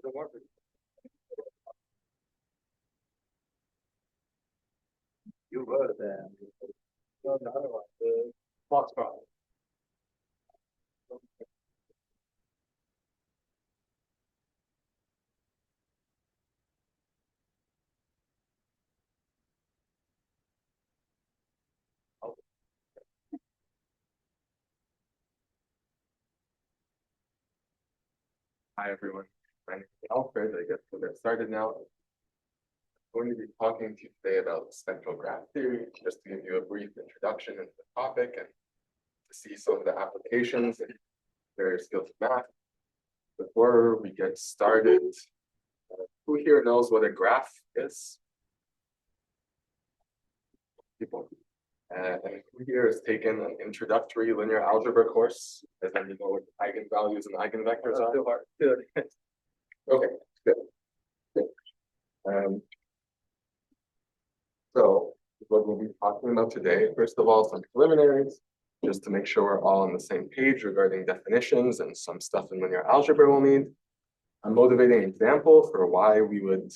You wrote that. No, the other one, the box problem. Hi everyone, my name is Alfred. I guess we'll get started now. I'm going to be talking to you today about spectral graph theory, just to give you a brief introduction into the topic and to see some of the applications in various fields of math. Before we get started, who here knows what a graph is? People. And who here has taken an introductory linear algebra course, and then you know what eigenvalues and eigenvectors are? Too hard. Good. Okay, good. Good. So what we'll be talking about today, first of all, some preliminaries, just to make sure we're all on the same page regarding definitions and some stuff in linear algebra we'll need. A motivating example for why we would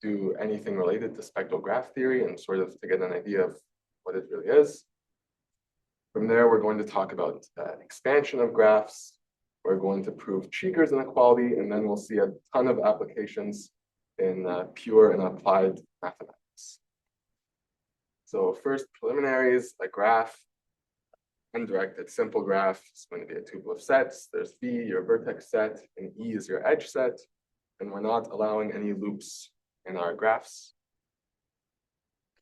do anything related to spectral graph theory and sort of to get an idea of what it really is. From there, we're going to talk about expansion of graphs. We're going to prove Cheeker's inequality, and then we'll see a ton of applications in pure and applied mathematics. So first, preliminaries, a graph, undirected simple graph is going to be a tuple of sets. There's V, your vertex set, and E is your edge set, and we're not allowing any loops in our graphs.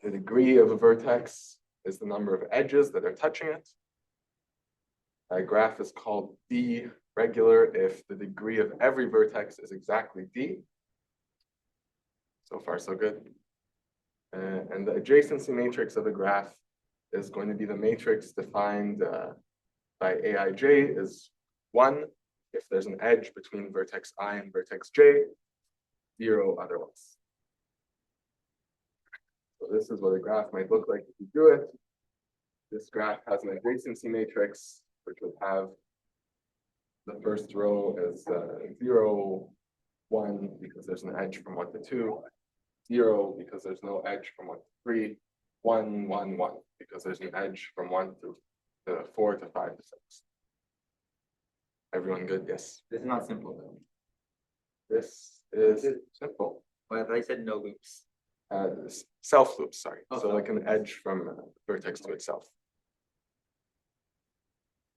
The degree of a vertex is the number of edges that are touching it. A graph is called D regular if the degree of every vertex is exactly D. So far, so good. And the adjacency matrix of a graph is going to be the matrix defined by Aij is 1 if there's an edge between vertex I and vertex J, 0 otherwise. So this is what a graph might look like if you do it. This graph has an adjacency matrix, which would have the first row as 0, 1, because there's an edge from 1 to 2, 0, because there's no edge from 1 to 3, 1, 1, 1, because there's an edge from 1 to 4 to 5 to 6. Everyone good? Yes. This is not simple though. This is simple. But I said no loops. Self loops, sorry. Oh, so like an edge from vertex to itself.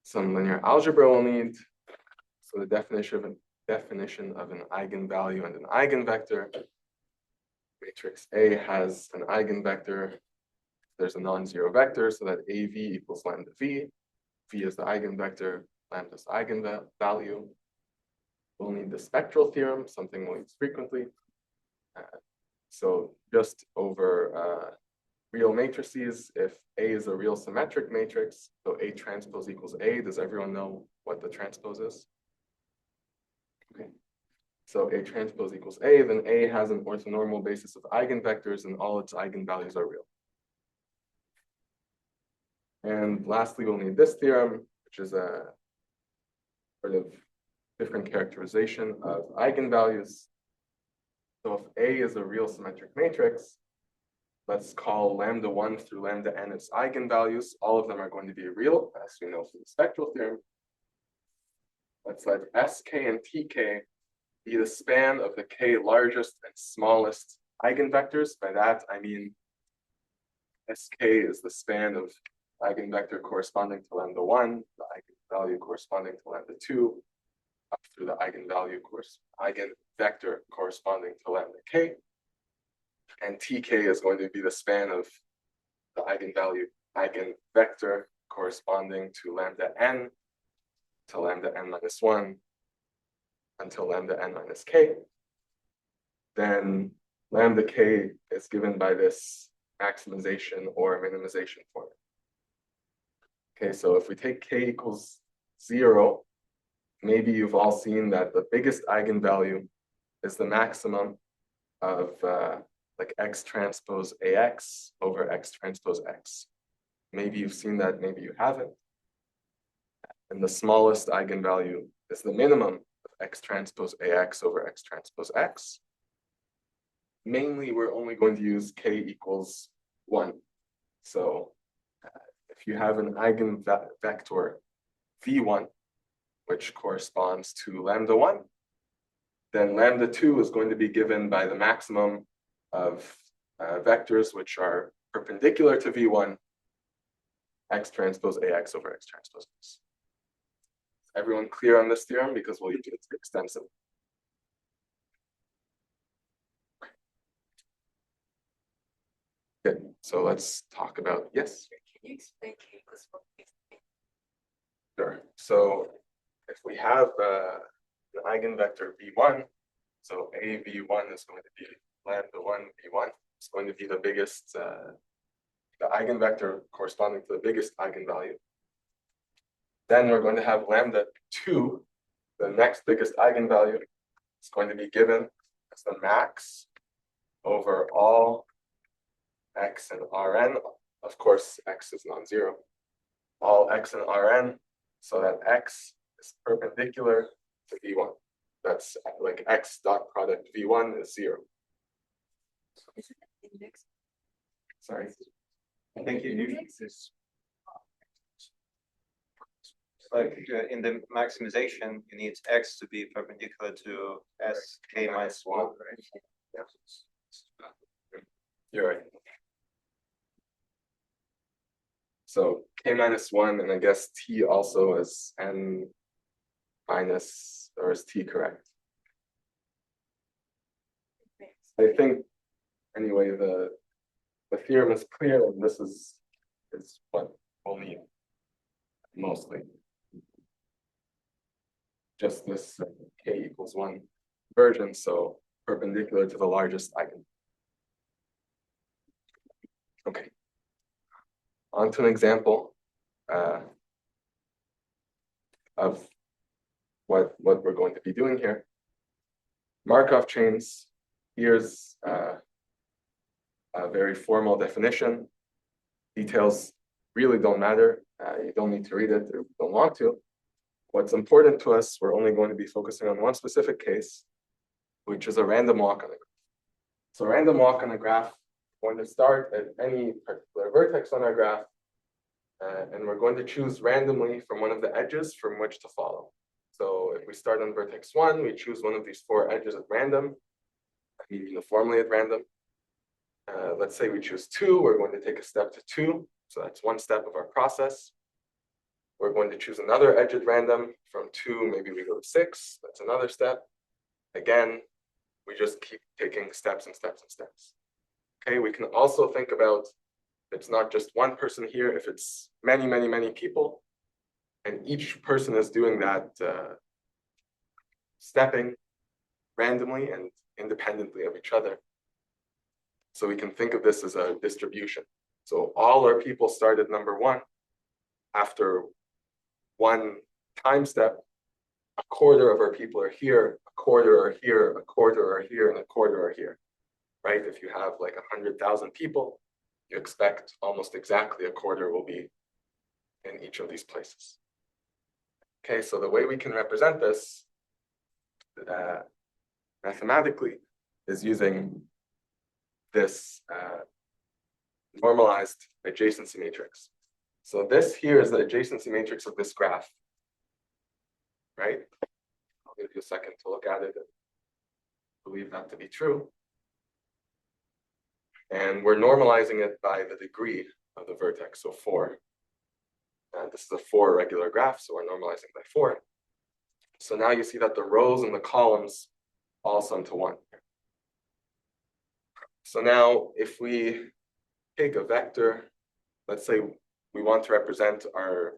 Some linear algebra we'll need. So the definition of an eigenvalue and an eigenvector. Matrix A has an eigenvector. There's a non-zero vector, so that AV equals lambda V. V is the eigenvector, lambda is the eigenvalue. We'll need the spectral theorem, something we'll use frequently. So just over real matrices, if A is a real symmetric matrix, so A transpose equals A, does everyone know what the transpose is? Okay. So A transpose equals A, then A has an orthonormal basis of eigenvectors and all its eigenvalues are real. And lastly, we'll need this theorem, which is a sort of different characterization of eigenvalues. So if A is a real symmetric matrix, let's call lambda 1 through lambda n its eigenvalues. All of them are going to be real, as we know from the spectral theorem. Let's let Sk and Tk be the span of the k largest and smallest eigenvectors. By that, I mean Sk is the span of eigenvector corresponding to lambda 1, the eigenvalue corresponding to lambda 2, up through the eigenvector corresponding to lambda k. And Tk is going to be the span of the eigenvector corresponding to lambda n minus 1 until lambda n minus k. Then lambda k is given by this maximization or minimization formula. Okay, so if we take k equals 0, maybe you've all seen that the biggest eigenvalue is the maximum of like x transpose ax over x transpose x. Maybe you've seen that, maybe you haven't. And the smallest eigenvalue is the minimum of x transpose ax over x transpose x. Mainly, we're only going to use k equals 1. So if you have an eigenvector v1, which corresponds to lambda 1, then lambda 2 is going to be given by the maximum of vectors which are perpendicular to v1, x transpose ax over x transpose x. Everyone clear on this theorem? Because we'll use it extensively. Good. So let's talk about, yes? Can you explain k equals 1? Sure. So if we have an eigenvector v1, so a v1 is going to be lambda 1 v1. It's going to be the biggest, the eigenvector corresponding to the biggest eigenvalue. Then we're going to have lambda 2, the next biggest eigenvalue. It's going to be given as the max over all x and Rn. Of course, x is non-zero. All x and Rn, so that x is perpendicular to v1. That's like x dot product v1 is 0. Isn't it index? Sorry. I think you need Index? this. Like in the maximization, you need x to be perpendicular to sk minus 1, right? Yeah. You're right. So k minus 1, and I guess t also is n minus, or is t correct? I think, anyway, the theorem is clear, and this is what we'll need, mostly. Just this k equals 1 version, so perpendicular to the largest eigen. Okay. On to an example of what we're going to be doing here. Markov chains, here's a very formal definition. Details really don't matter. You don't need to read it, or you don't want to. What's important to us, we're only going to be focusing on one specific case, which is a random walk on a graph. So random walk on a graph, we're going to start at any particular vertex on our graph, and we're going to choose randomly from one of the edges from which to follow. So if we start on vertex 1, we choose one of these 4 edges at random, I mean uniformly at random. Let's say we choose 2, we're going to take a step to 2, so that's one step of our process. We're going to choose another edge at random. From 2, maybe we go to 6, that's another step. Again, we just keep taking steps and steps and steps. Okay, we can also think about, it's not just one person here, if it's many, many, many people, and each person is doing that stepping randomly and independently of each other. So we can think of this as a distribution. So all our people start at number 1. After one time step, a quarter of our people are here, a quarter are here, a quarter are here, and a quarter are here, right? If you have like 100,000 people, you expect almost exactly a quarter will be in each of these places. Okay, so the way we can represent this mathematically is using this normalized adjacency matrix. So this here is the adjacency matrix of this graph, right? I'll give you a second to look at it and believe that to be true. And we're normalizing it by the degree of the vertex, so 4. And this is a 4 regular graph, so we're normalizing by 4. So now you see that the rows and the columns all sum to 1. So now if we take a vector, let's say we want to represent our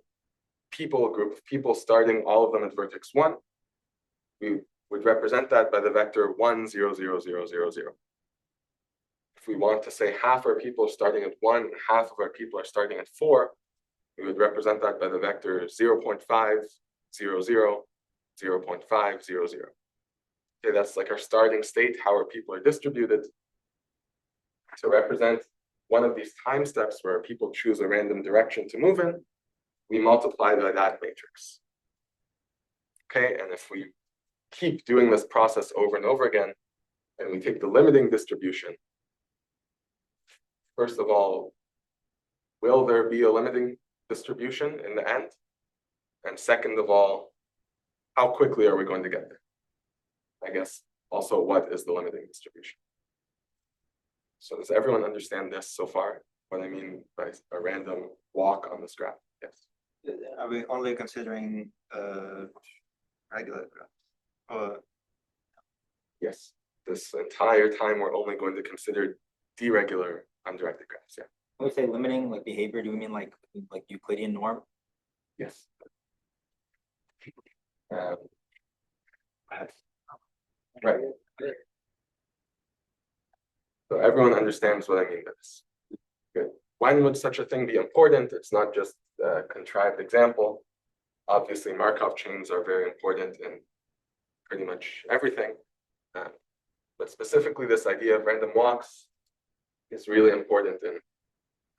people, group of people starting all of them at vertex 1, we would represent that by the vector 1, 0, 0, 0, 0, 0. If we want to say half our people are starting at 1 and half of our people are starting at 4, we would represent that by the vector 0 0.5, 0, 0, 0 0.5, 0, 0. Okay, that's like our starting state, how our people are distributed. To represent one of these time steps where people choose a random direction to move in, we multiply by that matrix. Okay, and if we keep doing this process over and over again, and we take the limiting distribution, first of all, will there be a limiting distribution in the end? And second of all, how quickly are we going to get there? I guess also, what is the limiting distribution? So does everyone understand this so far? What I mean by a random walk on this graph? Yes. Are we only considering regular graph? Or Yes. This entire time, we're only going to consider deregular undirected graphs. Yeah. When we say limiting like behavior, do we mean like Euclidean norm? Yes. Right. So everyone understands what I mean by this. Good. When would such a thing be important? It's not just a contrived example. Obviously, Markov chains are very important in pretty much everything. But specifically, this idea of random walks is really important in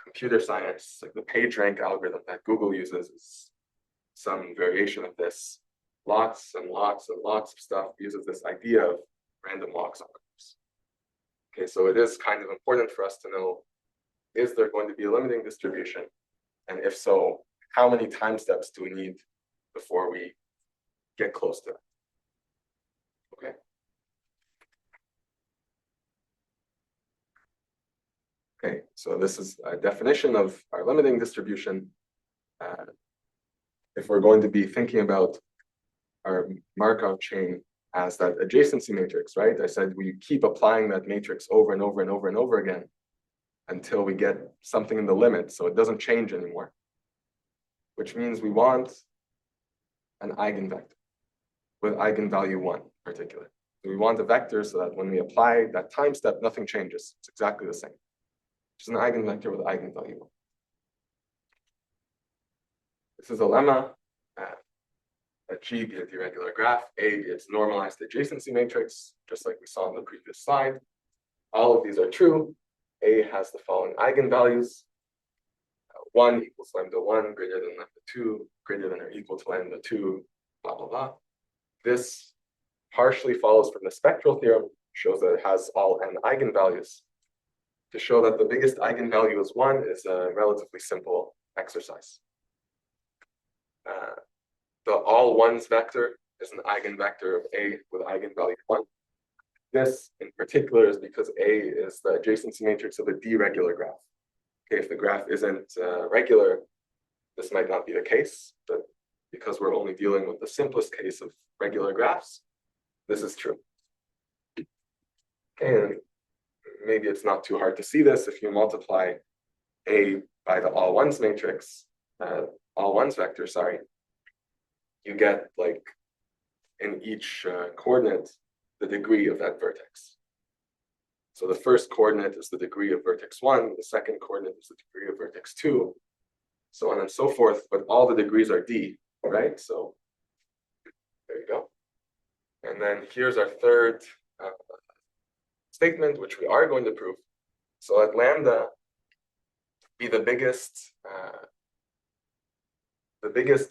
computer science. Like the PageRank algorithm that Google uses is some variation of this. Lots and lots and lots of stuff uses this idea of random walks on graphs. Okay, so it is kind of important for us to know, is there going to be a limiting distribution? And if so, how many time steps do we need before we get close to it? Okay. Okay, so this is a definition of our limiting distribution. If we're going to be thinking about our Markov chain as that adjacency matrix, right? I said we keep applying that matrix over and over and over and over again until we get something in the limit, so it doesn't change anymore, which means we want an eigenvector with eigenvalue 1 in particular. So we want a vector so that when we apply that time step, nothing changes. It's exactly the same. Which is an eigenvector with eigenvalue 1. This is a lemma. That G be a deregular graph, A be its normalized adjacency matrix, just like we saw in the previous slide. All of these are true. A has the following eigenvalues. 1 equals lambda 1 greater than lambda 2, greater than or equal to lambda 2, blah, blah, blah. This partially follows from the spectral theorem, shows that it has all n eigenvalues. To show that the biggest eigenvalue is 1 is a relatively simple exercise. The all ones vector is an eigenvector of A with eigenvalue 1. This in particular is because A is the adjacency matrix of a deregular graph. Okay, if the graph isn't regular, this might not be the case, but because we're only dealing with the simplest case of regular graphs, this is true. Okay, and maybe it's not too hard to see this if you multiply A by the all ones matrix, all ones vector, sorry, you get like in each coordinate the degree of that vertex. So the first coordinate is the degree of vertex 1, the second coordinate is the degree of vertex 2, so on and so forth, but all the degrees are D, right? So there you go. And then here's our third statement, which we are going to prove. So let lambda be the biggest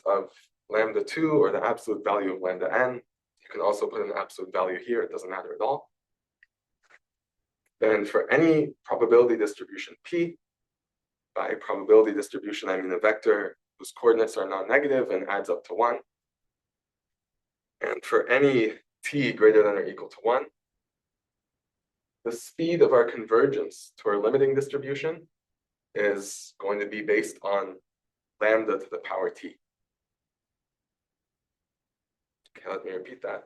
of lambda 2, or the absolute value of lambda n. You can also put an absolute value here, it doesn't matter at all. Then for any probability distribution P, by probability distribution I mean a vector whose coordinates are non-negative and adds up to 1. And for any t greater than or equal to 1, the speed of our convergence to our limiting distribution is going to be based on lambda to the power t. Okay, let me repeat that.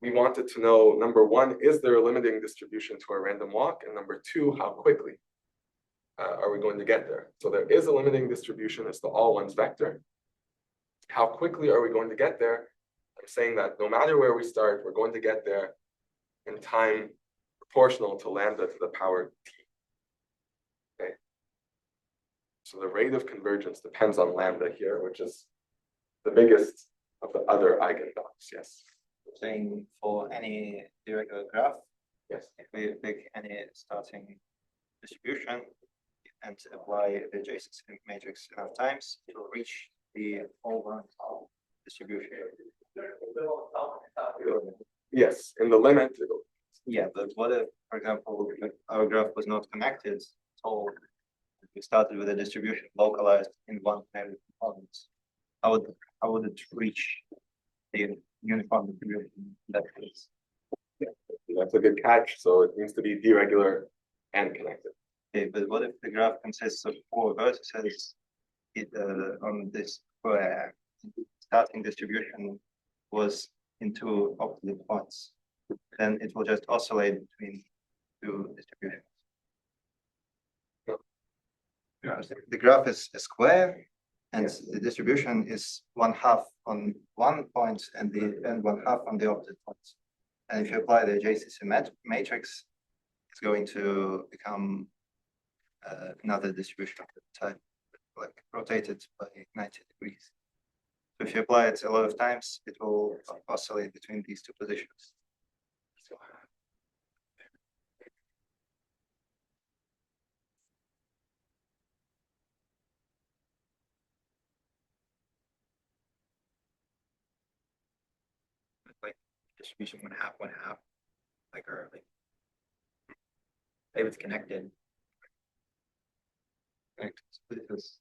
We wanted to know, number 1, is there a limiting distribution to our random walk? And number 2, how quickly are we going to get there? So there is a limiting distribution, it's the all ones vector. How quickly are we going to get there? I'm saying that no matter where we start, we're going to get there in time proportional to lambda to the power t. Okay. So the rate of convergence depends on lambda here, which is the biggest of the other eigenvalues. Yes. saying for any deregular graph, Yes. if we pick any starting distribution and apply the adjacency matrix enough times, it will reach the all one distribution. Yes, in the limit, Yeah, but what if, for example, if our graph was not connected at all? We started with a distribution localized in one kind of components. How would it reach the uniform distribution in that case? that's a good catch. So it needs to be deregular and connected. Okay, but what if the graph consists of four vertices on this starting distribution was in two opposite points? Then it will just oscillate between two distributions. The graph is a square, and the distribution is 1/2 on one point and 1/2 on the opposite points. And if you apply the adjacency matrix, it's going to become another distribution of the type, like rotated by 90 degrees. So if you apply it a lot of times, it will oscillate between these two positions. Like distribution 1/2, like or like if it's connected. Because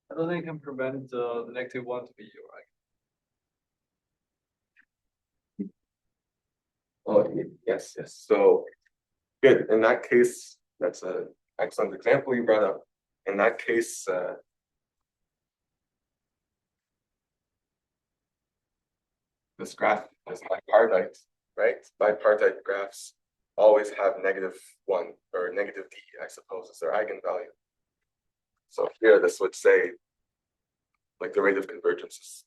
I don't think it can prevent the -1 to be right. Oh, yes, yes. So good. In that case, that's an excellent example you brought up. In that case, this graph is bipartite, right? Bipartite graphs always have -1 or -d, I suppose, as their eigenvalue. So here, this would say, like the rate of convergence is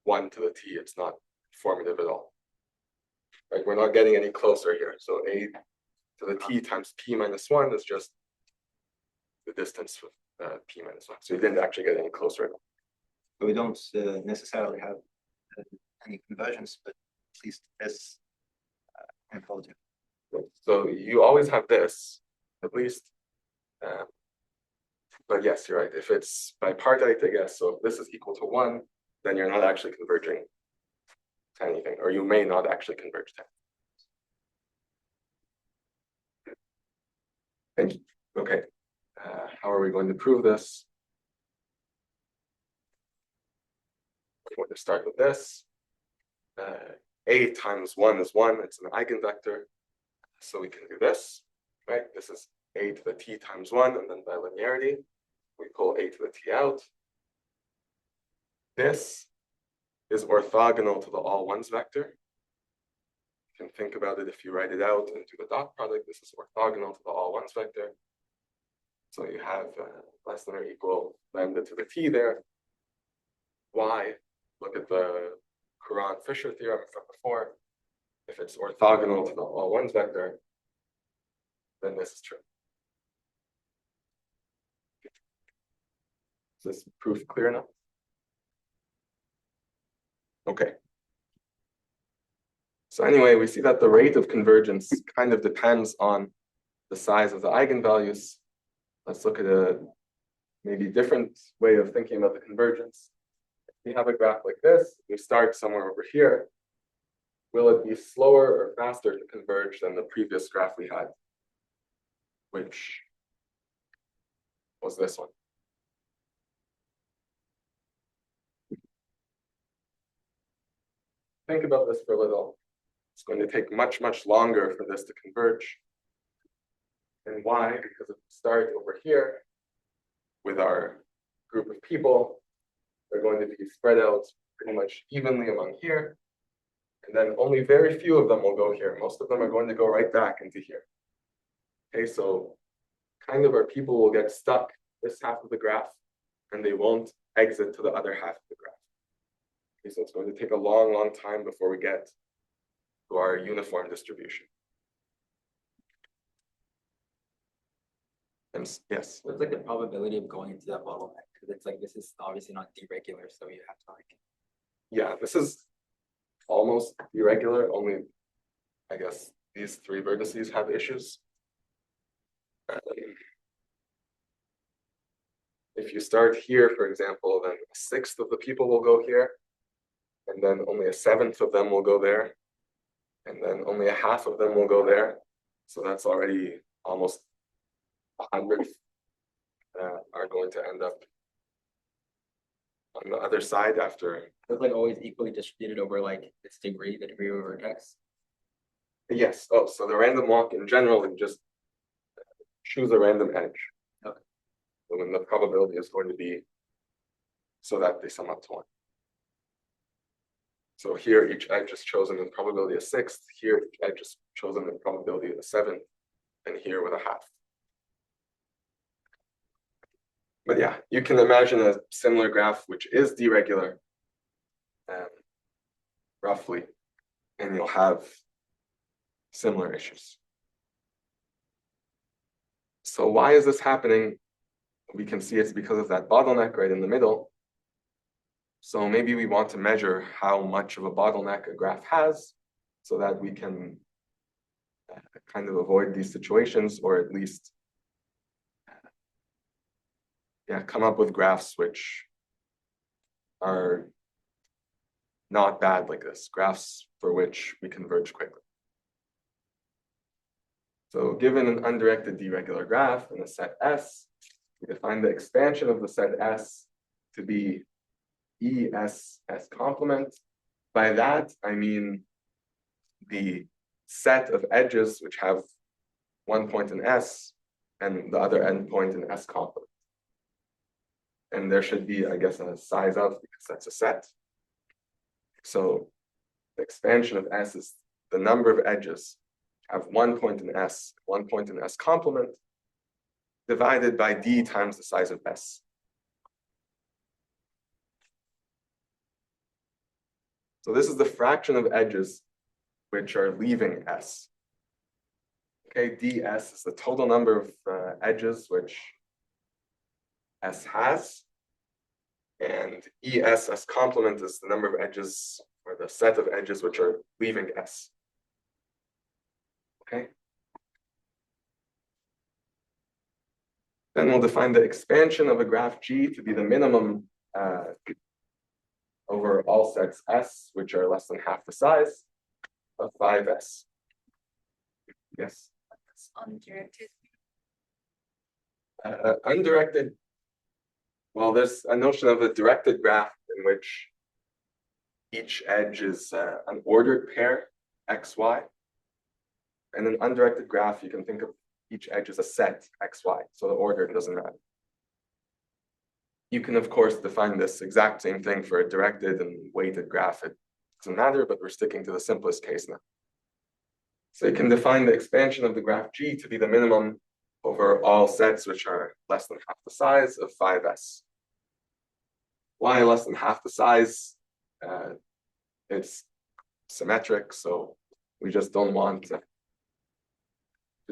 1 to the t. It's not formative at all. Right? We're not getting any closer here. So a to the t times p minus 1 is just the distance with p minus 1. So you didn't actually get any closer at all. we don't necessarily have any conversions, but at least this involved. So you always have this, at least. But yes, you're right. If it's bipartite, I guess, so if this is equal to 1, then you're not actually converging to anything, or you may not actually converge to anything. Okay, how are we going to prove this? We're going to start with this. A times 1 is 1, it's an eigenvector. So we can do this, right? This is a to the t times 1, and then by linearity, we pull a to the t out. This is orthogonal to the all ones vector. You can think about it if you write it out and do the dot product. This is orthogonal to the all ones vector. So you have less than or equal lambda to the t there. Y, look at the Courant-Fisher theorem from before. If it's orthogonal to the all ones vector, then this is true. Is this proof clear enough? Okay. So anyway, we see that the rate of convergence kind of depends on the size of the eigenvalues. Let's look at a maybe different way of thinking about the convergence. If we have a graph like this, we start somewhere over here. Will it be slower or faster to converge than the previous graph we had, which was this one? Think about this for a little. It's going to take much, much longer for this to converge. And why? Because if we start over here with our group of people, they're going to be spread out pretty much evenly among here. And then only very few of them will go here. Most of them are going to go right back into here. Okay, so kind of our people will get stuck this half of the graph, and they won't exit to the other half of the graph. Okay, so it's going to take a long, long time before we get to our uniform distribution. And yes. What's like the probability of going into that bottleneck? Because it's like this is obviously not deregular, so you have to like. Yeah, this is almost irregular, only I guess these 3 vertices have issues. If you start here, for example, then 1/6 of the people will go here. and then only a seventh of them will go there, and then only a half of them will go there. So that's already almost 100 are going to end up on the other side after. It's like always equally distributed over like its degree, the degree over x. Yes. Oh, so the random walk in general, you just choose a random edge. Okay. So then the probability is going to be so that they sum up to 1. So here each edge is chosen with probability of 6th. Here each edge is chosen with probability of 7th, and here with a half. But yeah, you can imagine a similar graph which is deregular, roughly, and you'll have similar issues. So why is this happening? We can see it's because of that bottleneck right in the middle. So maybe we want to measure how much of a bottleneck a graph has so that we can kind of avoid these situations, or at least come up with graphs which are not bad like this, graphs for which we converge quickly. So given an undirected deregular graph in a set S, we define the expansion of the set S to be ES S complement. By that, I mean the set of edges which have one point in S and the other endpoint in S complement. And there should be, I guess, a size of, because that's a set. So the expansion of S is the number of edges have one point in S, one point in S complement, divided by D times the size of S. So this is the fraction of edges which are leaving S. Okay, ds is the total number of edges which S has, and ES as complement is the number of edges, or the set of edges which are leaving S. Okay. Then we'll define the expansion of a graph G to be the minimum over all sets S, which are less than half the size of 5S. Yes. Undirected. Undirected. Well, there's a notion of a directed graph in which each edge is an ordered pair, X, Y. And an undirected graph, you can think of each edge as a set, X, Y. So the order doesn't matter. You can, of course, define this exact same thing for a directed and weighted graph. It doesn't matter, but we're sticking to the simplest case now. So you can define the expansion of the graph G to be the minimum over all sets which are less than half the size of 5S. Why less than half the size? It's symmetric, so we just don't want to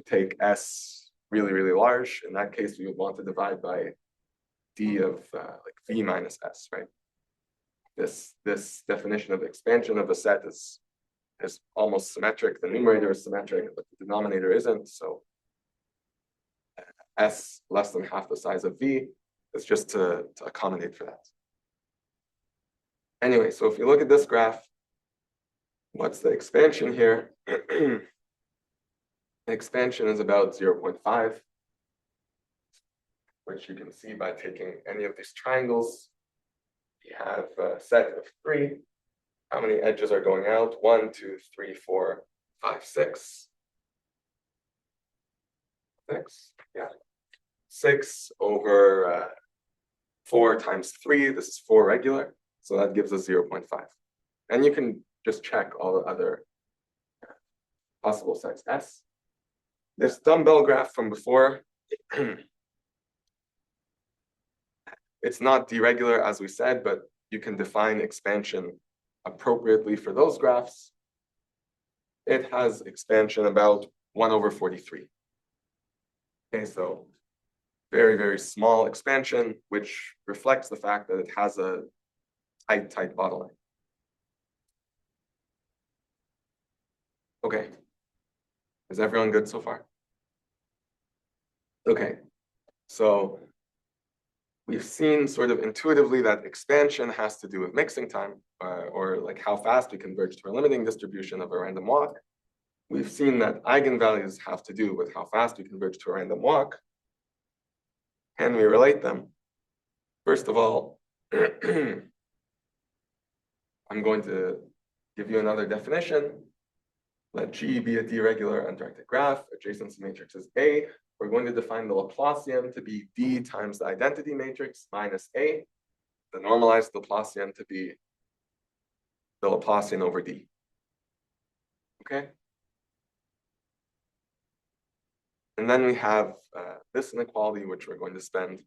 take S really, really large. In that case, we would want to divide by D of like V minus S, right? This definition of expansion of a set is almost symmetric. The numerator is symmetric, but the denominator isn't. So S less than half the size of V is just to accommodate for that. Anyway, so if you look at this graph, what's the expansion here? The expansion is about 0.5, which you can see by taking any of these triangles. You have a set of 3. How many edges are going out? 1, 2, 3, 4, 5, 6. 6, yeah. 6 over 4 times 3. This is 4 regular, so that gives us 0.5. And you can just check all the other possible sets S. This dumbbell graph from before, it's not deregular as we said, but you can define expansion appropriately for those graphs. It has expansion about 1 over 43. Okay, so very, very small expansion, which reflects the fact that it has a tight bottleneck. Okay, is everyone good so far? Okay, so we've seen sort of intuitively that expansion has to do with mixing time, or like how fast we converge to a limiting distribution of a random walk. We've seen that eigenvalues have to do with how fast we converge to a random walk. Can we relate them? First of all, I'm going to give you another definition. Let G be a deregular undirected graph. Adjacency matrix is A. We're going to define the Laplacian to be D times the identity matrix minus A. The normalized Laplacian to be the Laplacian over D. Okay? And then we have this inequality, which we're going to spend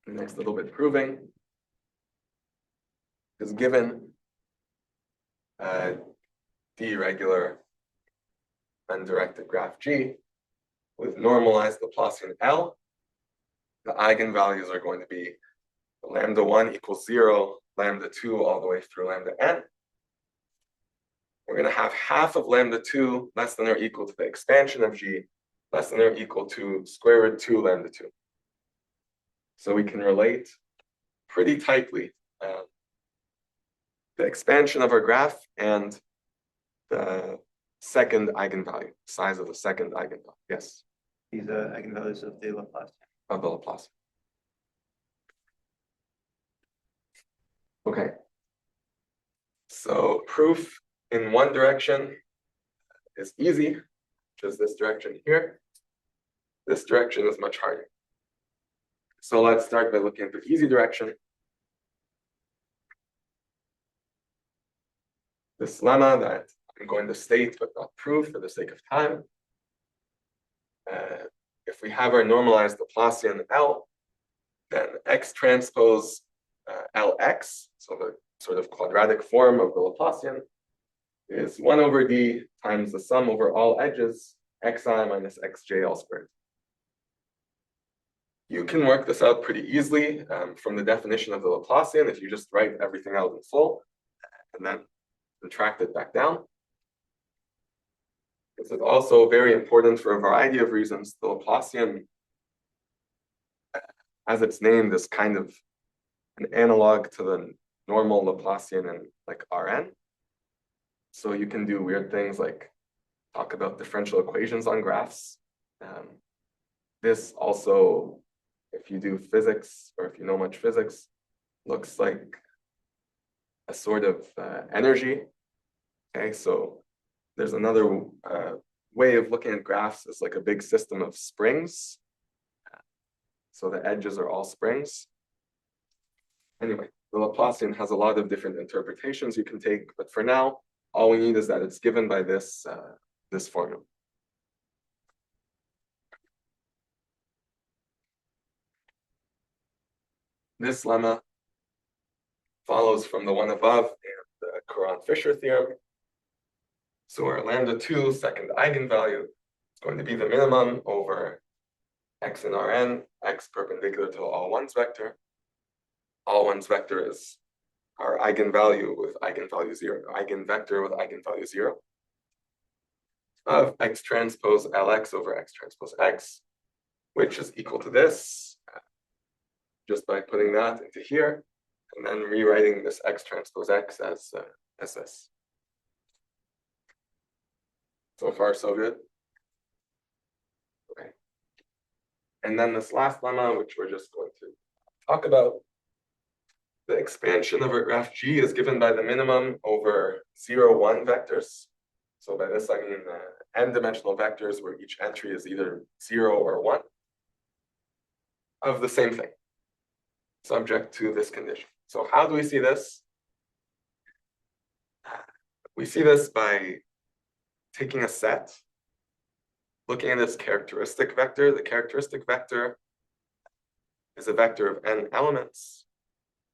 the next little bit proving, is given deregular undirected graph G with normalized Laplacian L. The eigenvalues are going to be lambda 1 equals 0, lambda 2 all the way through lambda n. We're going to have half of lambda 2 less than or equal to the expansion of G less than or equal to square root 2 lambda 2. So we can relate pretty tightly the expansion of our graph and the second eigenvalue, size of the second eigenvalue. Yes? These are eigenvalues of the Laplacian. Of the Laplacian. Okay. So proof in one direction is easy, which is this direction here. This direction is much harder. So let's start by looking at the easy direction. This lemma that I'm going to state but not prove for the sake of time. If we have our normalized Laplacian L, then X transpose Lx, so the sort of quadratic form of the Laplacian, is 1 over d times the sum over all edges, xi minus xj all squared. You can work this out pretty easily from the definition of the Laplacian if you just write everything out in full and then subtract it back down. This is also very important for a variety of reasons. The Laplacian, as it's named, is kind of an analog to the normal Laplacian in like Rn. So you can do weird things like talk about differential equations on graphs. This also, if you do physics or if you know much physics, looks like a sort of energy. Okay, so there's another way of looking at graphs as like a big system of springs. So the edges are all springs. Anyway, the Laplacian has a lot of different interpretations you can take, but for now, all we need is that it's given by this, this formula. This lemma follows from the one above and the Courant-Fisher theorem. So our lambda 2 second eigenvalue is going to be the minimum over x in Rn, x perpendicular to the all ones vector. All ones vector is our eigenvalue with eigenvalue 0, eigenvector with eigenvalue 0 of x transpose Lx over x transpose x, which is equal to this, just by putting that into here, and then rewriting this x transpose x as this. So far, so good. Okay. And then this last lemma, which we're just going to talk about, the expansion of our graph G is given by the minimum over 0, 1 vectors. So by this, I mean n-dimensional vectors where each entry is either 0 or 1 of the same thing, subject to this condition. So how do we see this? We see this by taking a set, looking at its characteristic vector. The characteristic vector is a vector of n elements,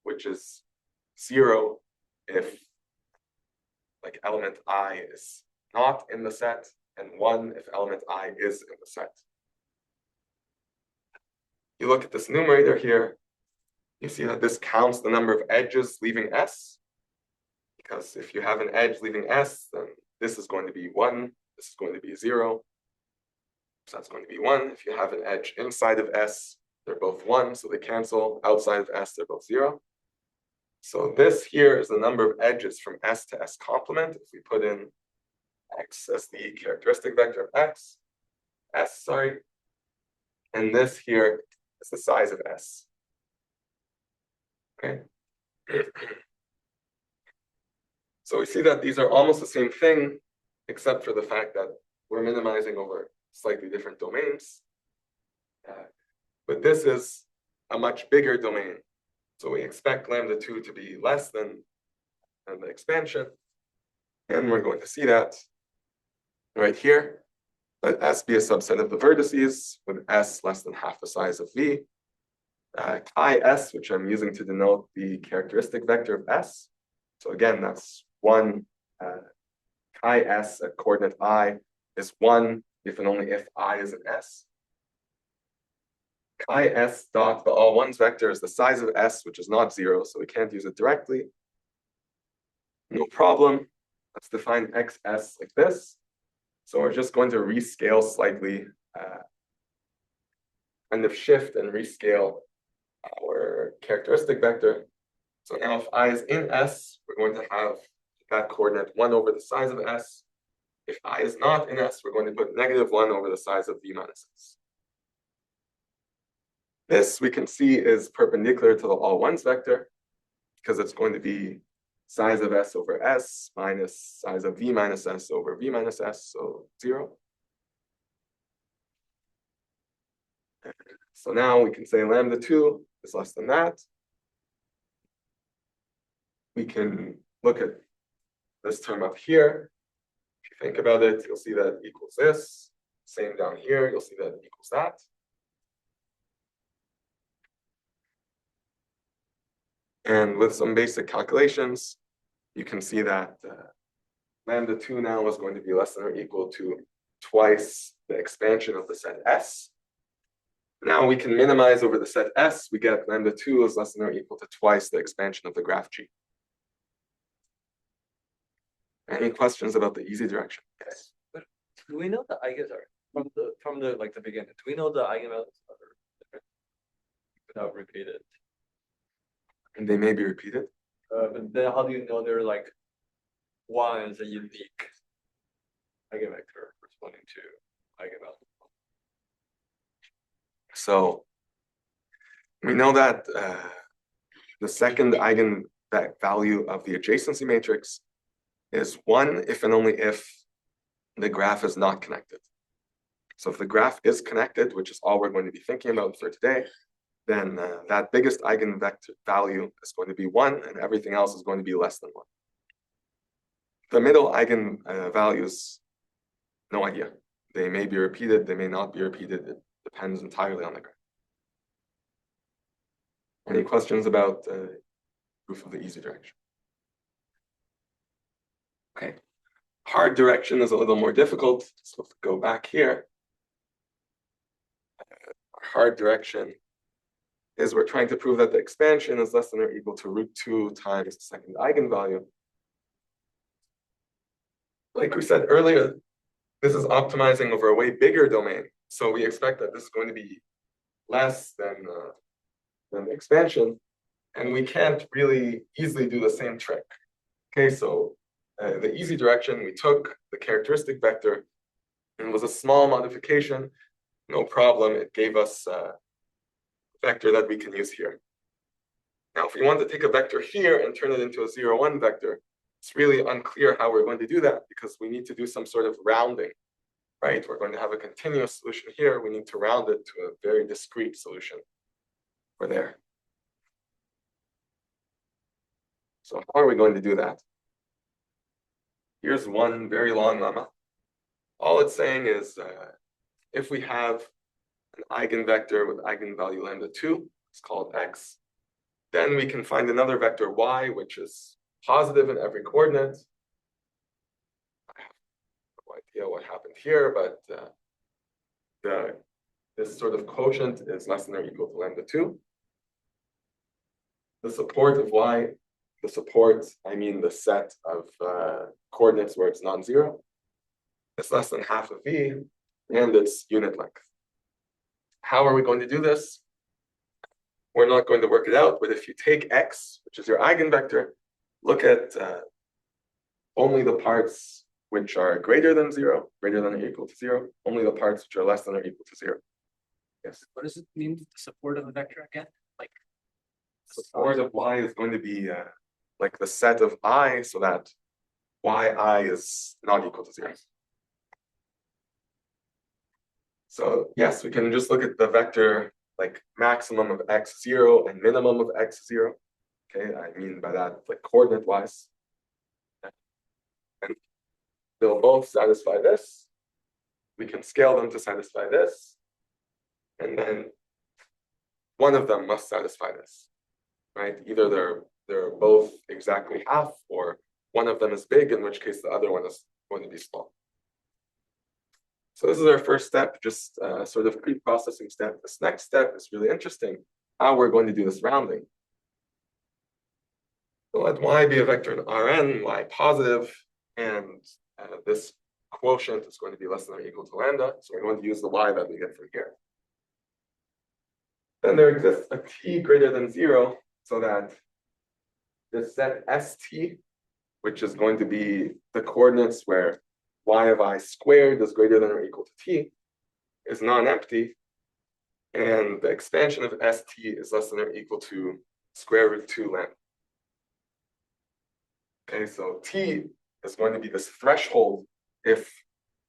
which is 0 if like element I is not in the set, and 1 if element I is in the set. You look at this numerator here, you see that this counts the number of edges leaving S, because if you have an edge leaving S, then this is going to be 1, this is going to be 0. So that's going to be 1. If you have an edge inside of S, they're both 1, so they cancel. Outside of S, they're both 0. So this here is the number of edges from S to S complement. If we put in X as the characteristic vector of X, S, sorry. And this here is the size of S. Okay. So we see that these are almost the same thing, except for the fact that we're minimizing over slightly different domains. But this is a much bigger domain. So we expect lambda 2 to be less than the expansion. And we're going to see that right here. Let S be a subset of the vertices with S less than half the size of V. Chi S, which I'm using to denote the characteristic vector of S. So again, that's 1 chi S at coordinate I is 1 if and only if I is an S. Chi S dot the all ones vector is the size of S, which is not 0, so we can't use it directly. No problem. Let's define XS like this. So we're just going to rescale slightly, kind of shift and rescale our characteristic vector. So now if I is in S, we're going to have that coordinate 1 over the size of S. If I is not in S, we're going to put -1 over the size of V minus S. This we can see is perpendicular to the all ones vector because it's going to be size of S over S minus size of V minus S over V minus S, so 0. So now we can say lambda 2 is less than that. We can look at this term up here. If you think about it, you'll see that it equals this. Same down here, you'll see that it equals that. And with some basic calculations, you can see that lambda 2 now is going to be less than or equal to twice the expansion of the set S. Now we can minimize over the set S. We get lambda 2 is less than or equal to twice the expansion of the graph G. Any questions about the easy direction? Yes. But do we know the eigen from the like the beginning? Do we know the eigenvalues are different without repeated? And they may be repeated. But then how do you know they're like one is a unique eigenvector corresponding to eigenvalue? So we know that the second eigenvalue of the adjacency matrix is 1 if and only if the graph is not connected. So if the graph is connected, which is all we're going to be thinking about for today, then that biggest eigenvector value is going to be 1 and everything else is going to be less than 1. The middle eigenvalues, no idea. They may be repeated, they may not be repeated. It depends entirely on the graph. Any questions about proof of the easy direction? Okay. Hard direction is a little more difficult. So let's go back here. Hard direction is we're trying to prove that the expansion is less than or equal to √2 times the second eigenvalue. Like we said earlier, this is optimizing over a way bigger domain. So we expect that this is going to be less than the expansion. And we can't really easily do the same trick. Okay, so the easy direction, we took the characteristic vector and it was a small modification. No problem, it gave us a vector that we can use here. Now, if we want to take a vector here and turn it into a 0, 1 vector, it's really unclear how we're going to do that because we need to do some sort of rounding, right? We're going to have a continuous solution here. We need to round it to a very discrete solution for there. So how are we going to do that? Here's one very long lemma. All it's saying is if we have an eigenvector with eigenvalue lambda 2, it's called x, then we can find another vector y, which is positive in every coordinate. I have no idea what happened here, but this sort of quotient is less than or equal to lambda 2. The support of y, the support, I mean the set of coordinates where it's non-zero, is less than half of v. and its unit length. How are we going to do this? We're not going to work it out, but if you take x, which is your eigenvector, look at only the parts which are greater than 0, greater than or equal to 0, only the parts which are less than or equal to 0. Yes. What does it mean, the support of the vector again? Like, Support of y is going to be like the set of I, so that yi is not equal to 0. So yes, we can just look at the vector like maximum of x0 and minimum of x0. Okay, I mean by that like coordinate wise. And they'll both satisfy this. We can scale them to satisfy this. And then one of them must satisfy this, right? Either they're both exactly half, or one of them is big, in which case the other one is going to be small. So this is our first step, just sort of pre-processing step. This next step is really interesting, how we're going to do this rounding. So let y be a vector in Rn, y positive, and this quotient is going to be less than or equal to lambda. So we're going to use the y that we get from here. Then there exists a t greater than 0, so that this set st, which is going to be the coordinates where y of I squared is greater than or equal to t, is non-empty, and the expansion of st is less than or equal to square root 2 lambda. Okay, so t is going to be this threshold. If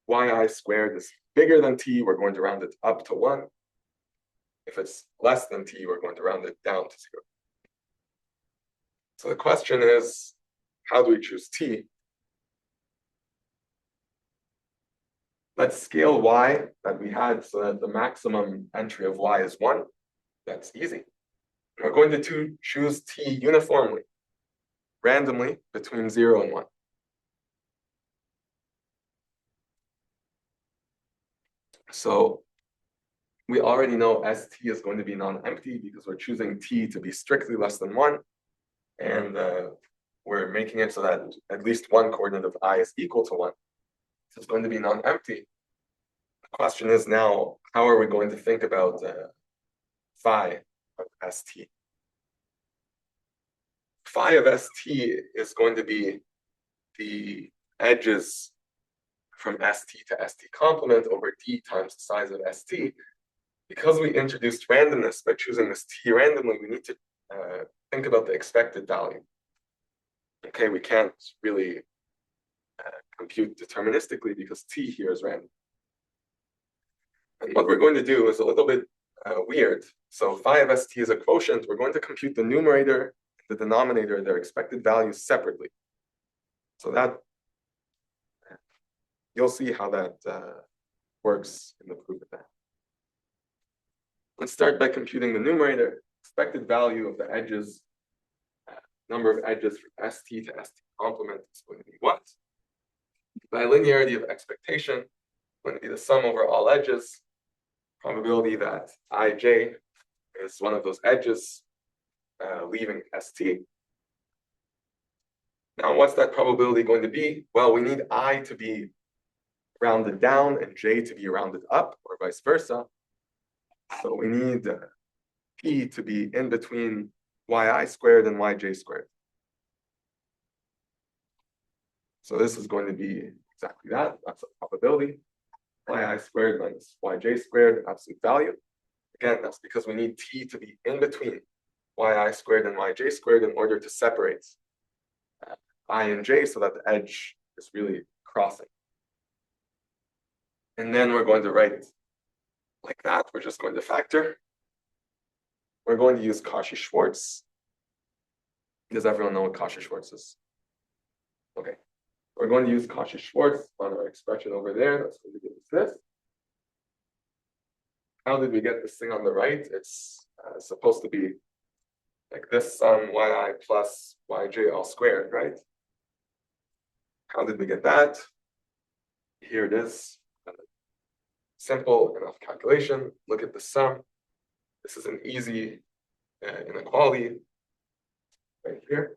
yi squared is bigger than t, we're going to round it up to 1. If it's less than t, we're going to round it down to 0. So the question is, how do we choose t? Let's scale y that we had so that the maximum entry of y is 1. That's easy. We're going to choose t uniformly, randomly between 0 and 1. So we already know st is going to be non-empty because we're choosing t to be strictly less than 1. And we're making it so that at least one coordinate of I is equal to 1. So it's going to be non-empty. The question is now, how are we going to think about phi of st? Phi of st is going to be the edges from st to st complement over d times the size of st. Because we introduced randomness by choosing this t randomly, we need to think about the expected value. Okay, we can't really compute deterministically because t here is random. And what we're going to do is a little bit weird. So phi of st is a quotient. We're going to compute the numerator, the denominator, their expected values separately. So that, you'll see how that works in the proof of that. Let's start by computing the numerator. Expected value of the edges, number of edges from st to st complement is going to be what? Bilinearity of expectation is going to be the sum over all edges. Probability that ij is one of those edges leaving st. Now, what's that probability going to be? Well, we need I to be rounded down and j to be rounded up, or vice versa. So we need p to be in between yi squared and yj squared. So this is going to be exactly that. That's a probability. Yi squared minus yj squared, absolute value. Again, that's because we need t to be in between yi squared and yj squared in order to separate I and j so that the edge is really crossing. And then we're going to write like that. We're just going to factor. We're going to use Cauchy-Schwarz. Does everyone know what Cauchy-Schwarz is? Okay. We're going to use Cauchy-Schwarz on our expression over there. That's going to give us this. How did we get this thing on the right? It's supposed to be like this sum yi plus yj all squared, right? How did we get that? Here it is. Simple enough calculation. Look at the sum. This is an easy inequality right here.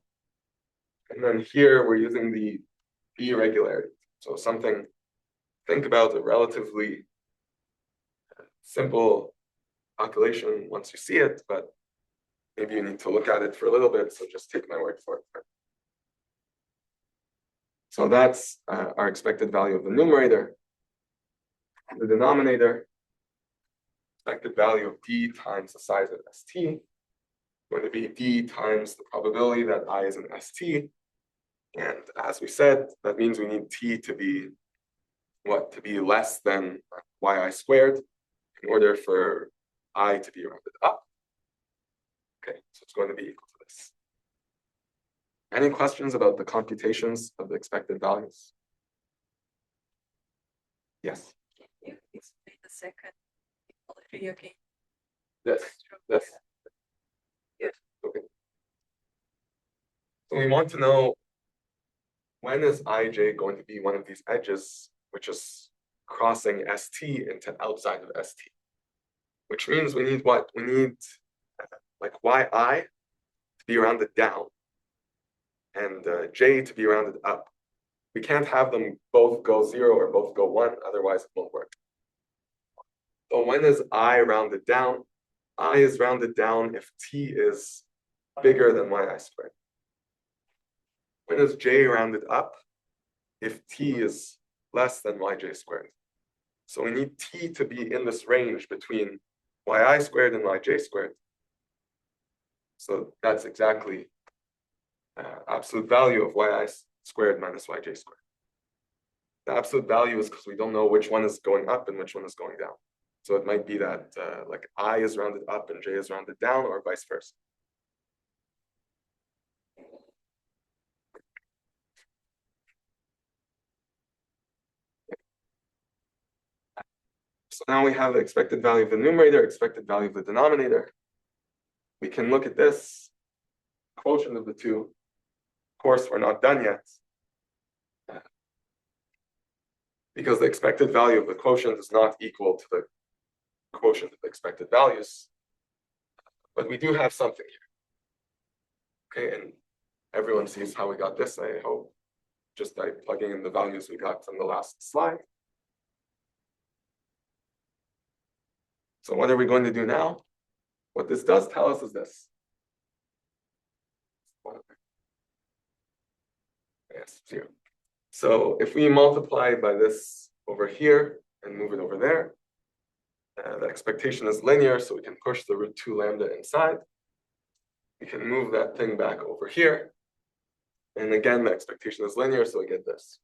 And then here we're using the irregularity. So something, think about a relatively simple calculation once you see it, but maybe you need to look at it for a little bit, so just take my word for it. So that's our expected value of the numerator. The denominator, expected value of d times the size of st, going to be d times the probability that I is an st. And as we said, that means we need t to be what? To be less than yi squared in order for I to be rounded up. Okay, so it's going to be equal to this. Any questions about the computations of the expected values? Yes. Can you explain the second equality again? This. This. Yes. Okay. So we want to know, when is ij going to be one of these edges, which is crossing st into outside of st? Which means we need what? We need like yi to be rounded down and j to be rounded up. We can't have them both go 0 or both go 1, otherwise it won't work. So when is I rounded down? I is rounded down if t is bigger than yi squared. When is j rounded up? If t is less than yj squared. So we need t to be in this range between yi squared and yj squared. So that's exactly absolute value of yi squared minus yj squared. The absolute value is because we don't know which one is going up and which one is going down. So it might be that like I is rounded up and j is rounded down, or vice versa. So now we have the expected value of the numerator, expected value of the denominator. We can look at this quotient of the two. Of course, we're not done yet, because the expected value of the quotient is not equal to the quotient of the expected values. But we do have something here. Okay, and everyone sees how we got this, I hope, just by plugging in the values we got from the last slide. So what are we going to do now? What this does tell us is this. Yes, 0. So if we multiply by this over here and move it over there, the expectation is linear, so we can push the root 2 lambda inside. We can move that thing back over here. And again, the expectation is linear, so we get this.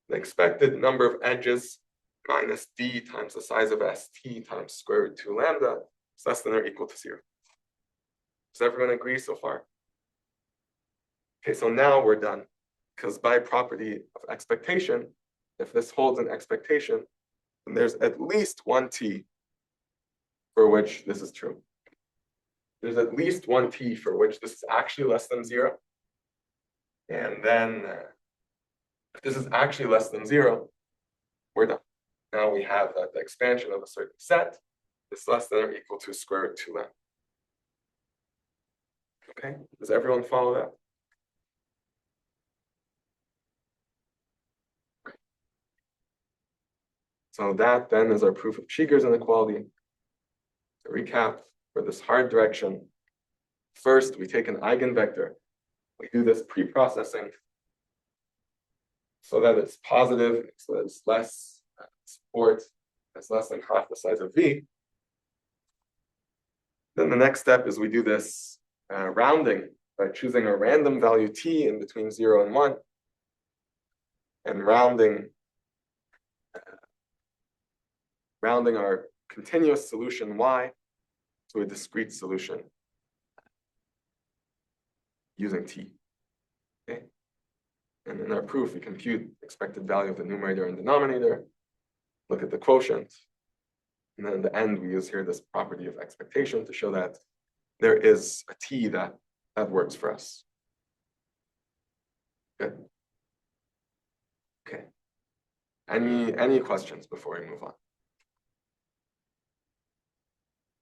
The expected number of edges minus d times the size of st times square root 2 lambda is less than or equal to 0. Does everyone agree so far? Okay, so now we're done. Because by property of expectation, if this holds an expectation, then there's at least one t for which this is true. There's at least one t for which this is actually less than 0. And then if this is actually less than 0, we're done. Now we have that the expansion of a certain set is less than or equal to square root 2 lambda. Okay, does everyone follow that? So that then is our proof of Cheeger's inequality. To recap, for this hard direction, first we take an eigenvector. We do this pre-processing so that it's positive, so that it's less support, it's less than half the size of V. Then the next step is we do this rounding by choosing a random value t in between 0 and 1, and rounding our continuous solution y to a discrete solution using t. Okay. And in our proof, we compute expected value of the numerator and denominator, look at the quotient, and then in the end, we use here this property of expectation to show that there is a t that works for us. Good. Okay. Any questions before we move on?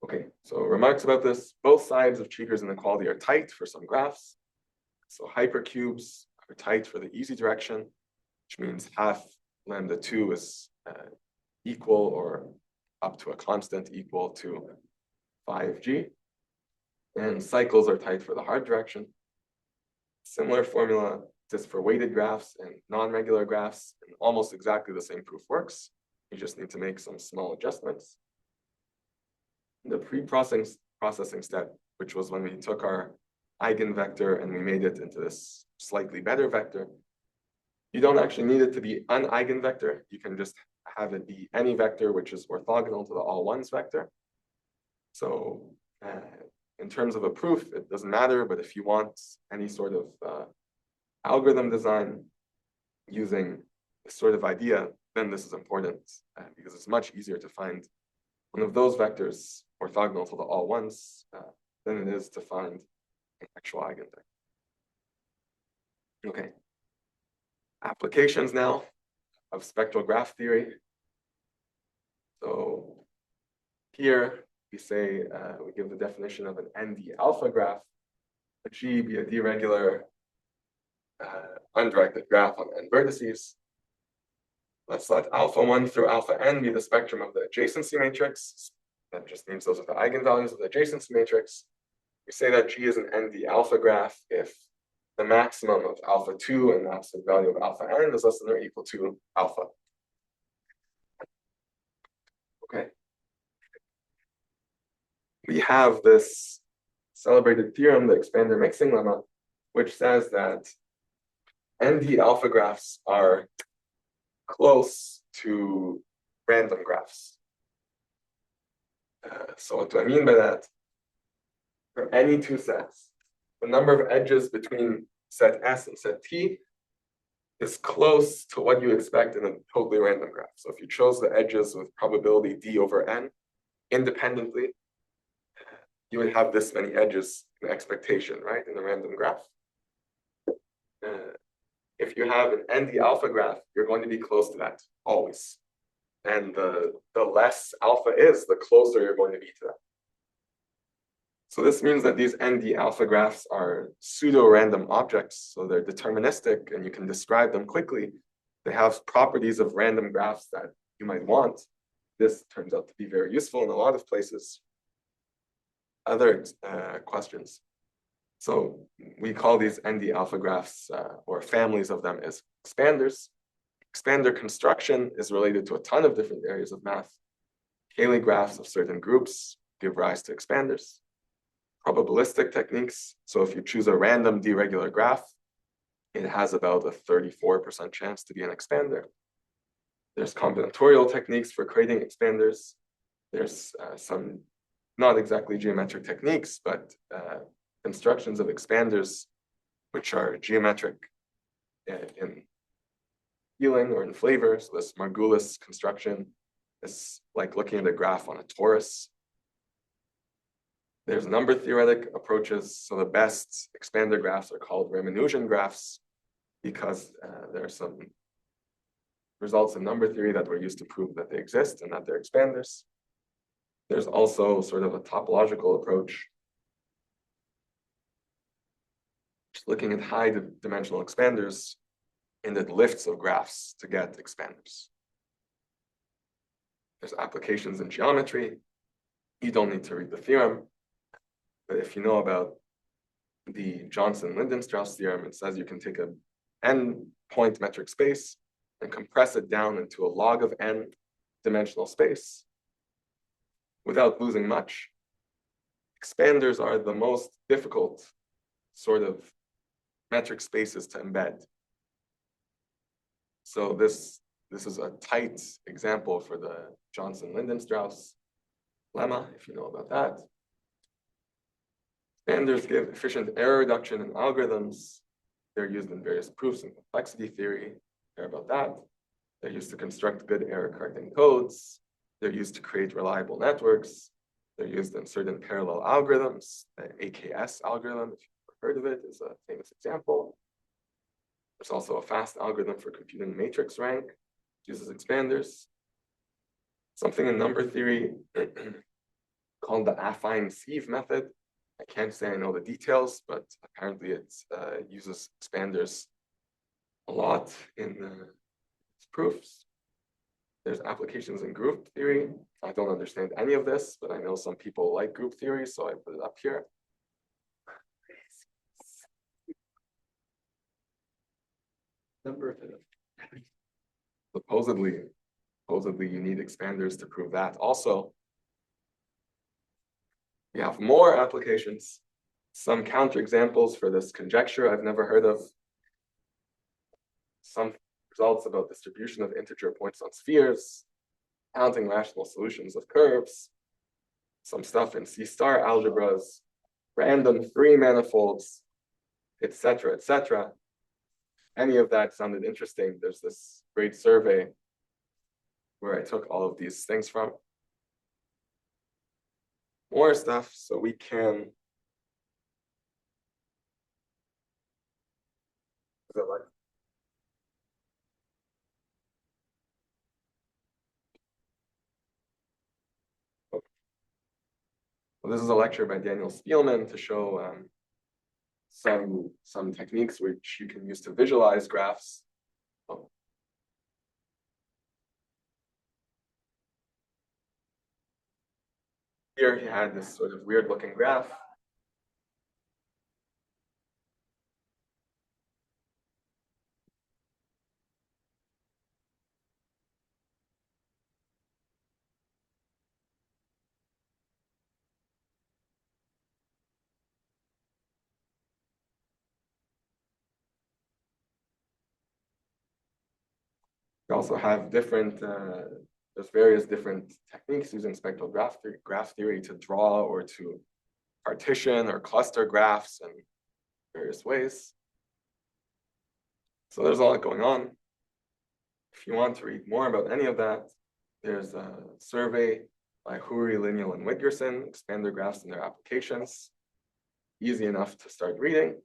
Okay, so remarks about this. Both sides of Cheeger's inequality are tight for some graphs. So hypercubes are tight for the easy direction, which means half lambda 2 is equal or up to a constant equal to 5g. And cycles are tight for the hard direction. Similar formula exists for weighted graphs and non-regular graphs, and almost exactly the same proof works. You just need to make some small adjustments. The pre-processing step, which was when we took our eigenvector and we made it into this slightly better vector, you don't actually need it to be an eigenvector. You can just have it be any vector which is orthogonal to the all ones vector. So in terms of a proof, it doesn't matter, but if you want any sort of algorithm design using this sort of idea, then this is important because it's much easier to find one of those vectors orthogonal to the all ones than it is to find an actual eigenvector. Okay. Applications now of spectral graph theory. So here we say, we give the definition of an ND alpha graph, a G be a deregular undirected graph on n vertices. Let's let alpha 1 through alpha n be the spectrum of the adjacency matrix. That just means those are the eigenvalues of the adjacency matrix. We say that G is an ND alpha graph if the maximum of alpha 2 and the absolute value of alpha n is less than or equal to alpha. Okay. We have this celebrated theorem, the expander mixing lemma, which says that ND alpha graphs are close to random graphs. So what do I mean by that? For any two sets, the number of edges between set S and set T is close to what you expect in a totally random graph. So if you chose the edges with probability d over n independently, you would have this many edges in expectation, right, in a random graph. If you have an ND alpha graph, you're going to be close to that, always. And the less alpha is, the closer you're going to be to that. So this means that these ND alpha graphs are pseudo-random objects, so they're deterministic and you can describe them quickly. They have properties of random graphs that you might want. This turns out to be very useful in a lot of places. Other questions. So we call these ND alpha graphs or families of them as expanders. Expander construction is related to a ton of different areas of math. Cayley graphs of certain groups give rise to expanders. Probabilistic techniques. So if you choose a random deregular graph, it has about a 34% chance to be an expander. There's combinatorial techniques for creating expanders. There's some not exactly geometric techniques, but constructions of expanders, which are geometric in feeling or in flavor. So this Margulis construction is like looking at a graph on a torus. There's number theoretic approaches. So the best expander graphs are called Ramanujan graphs because there are some results in number theory that were used to prove that they exist and that they're expanders. There's also sort of a topological approach, just looking at high dimensional expanders and it lifts of graphs to get expanders. There's applications in geometry. You don't need to read the theorem, but if you know about the Johnson-Lindenstrauss theorem, it says you can take a n-point metric space and compress it down into a log of n dimensional space without losing much. Expanders are the most difficult sort of metric spaces to embed. So this is a tight example for the Johnson-Lindenstrauss lemma, if you know about that. Expanders give efficient error reduction in algorithms. They're used in various proofs in complexity theory. Care about that. They're used to construct good error correcting codes. They're used to create reliable networks. They're used in certain parallel algorithms. The AKS algorithm, if you've heard of it, is a famous example. There's also a fast algorithm for computing matrix rank, which uses expanders. Something in number theory called the affine sieve method. I can't say I know the details, but apparently it uses expanders a lot in its proofs. There's applications in group theory. I don't understand any of this, but I know some people like group theory, so I put it up here. Number of Supposedly you need expanders to prove that. Also, we have more applications. Some counterexamples for this conjecture I've never heard of. Some results about distribution of integer points on spheres, counting rational solutions of curves, some stuff in C-star algebras, random three manifolds, etc., etc. Any of that sounded interesting. There's this great survey where I took all of these things from. More stuff, so we can. Well, this is a lecture by Daniel Spielman to show some techniques which you can use to visualize graphs. Oh. Here he had this sort of weird looking graph. We also have different, there's various different techniques using spectral graph theory to draw or to partition or cluster graphs in various ways. So there's a lot going on. If you want to read more about any of that, there's a survey by Huri, Lineal, and Wiggerson, expander graphs and their applications. Easy enough to start reading.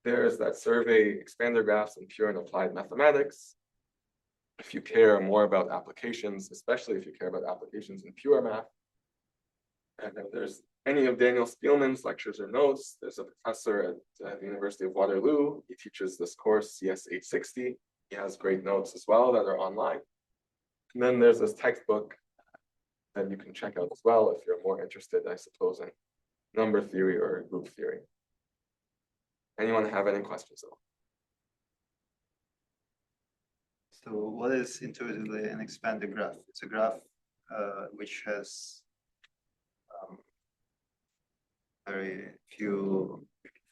There's that survey, expander graphs in pure and applied mathematics. If you care more about applications, especially if you care about applications in pure math. And then there's any of Daniel Spielman's lectures or notes. There's a professor at the University of Waterloo. He teaches this course, CS 860. He has great notes as well that are online. And then there's this textbook that you can check out as well if you're more interested, I suppose, in number theory or group theory. Anyone have any questions at all? So what is intuitively an expanded graph? It's a graph which has very few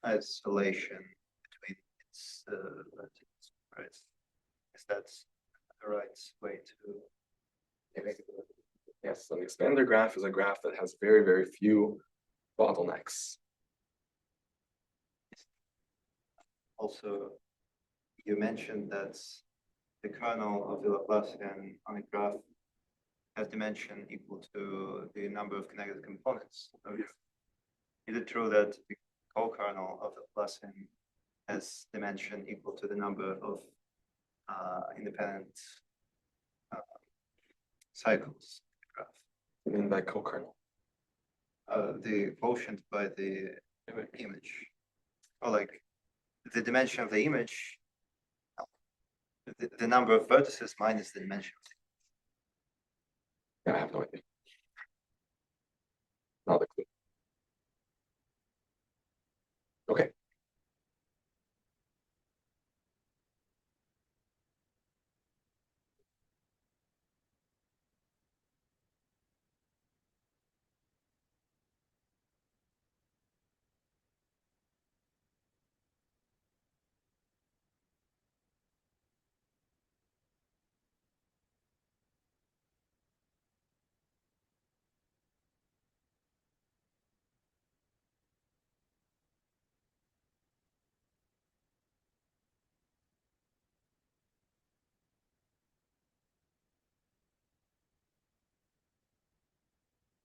isolation between its vertices, right? Is that the right way to? Yes, an expander graph is a graph that has very, very few bottlenecks. Also, you mentioned that the kernel of the Laplacian on a graph has dimension equal to the number of connected components. So is it true that the co-kernel of the Laplacian has dimension equal to the number of independent cycles in the graph? You mean by co-kernel? The quotient by the image, or like the dimension of the image, the number of vertices minus the dimension of Yeah, I have no idea.